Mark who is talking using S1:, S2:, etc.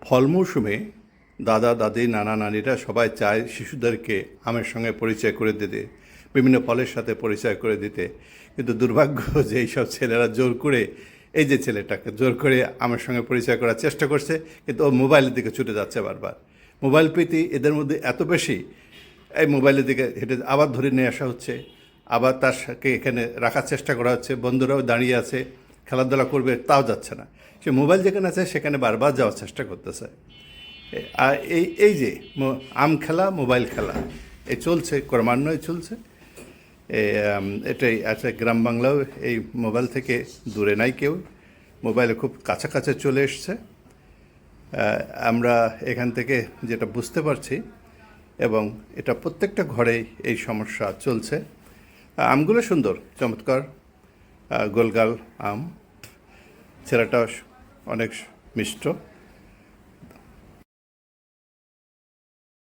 S1: ফল মৌসুমে দাদা দাদি নানা নানিরা সবাই চায় শিশুদেরকে আমের সঙ্গে পরিচয় করে দিতে, বিভিন্ন ফলের সাথে পরিচয় করে দিতে। কিন্তু দুর্ভাগ্য যে এইসব ছেলেরা জোর করে, এই যে ছেলেটাকে জোর করে আমের সঙ্গে পরিচয় করার চেষ্টা করছে, কিন্তু ও মোবাইলের দিকে ছুটে যাচ্ছে বারবার। মোবাইল প্রীতি এদের মধ্যে এত বেশি, এই মোবাইলের দিকে হেঁটে আবার ধরে নিয়ে আসা হচ্ছে, আবার তার সাথে এখানে রাখার চেষ্টা করা হচ্ছে। বন্ধুরাও দাঁড়িয়ে আছে, খেলাধুলা করবে, তাও যাচ্ছে না। সে মোবাইল যেখানে আছে সেখানে বারবার যাওয়ার চেষ্টা করতেছে। আর এই যে আম খেলা, মোবাইল খেলা, এই চলছে, ক্রমান্বয়ে চলছে। এটাই আছে। গ্রাম বাংলাও এই মোবাইল থেকে দূরে নাই কেউ, মোবাইলে খুব কাছাকাছি চলে এসছে। আমরা এখান থেকে যেটা বুঝতে পারছি, এবং এটা প্রত্যেকটা ঘরেই এই সমস্যা চলছে। আমগুলো সুন্দর, চমৎকার, গোলগাল আম। ছেলেটা অনেক মিষ্ট।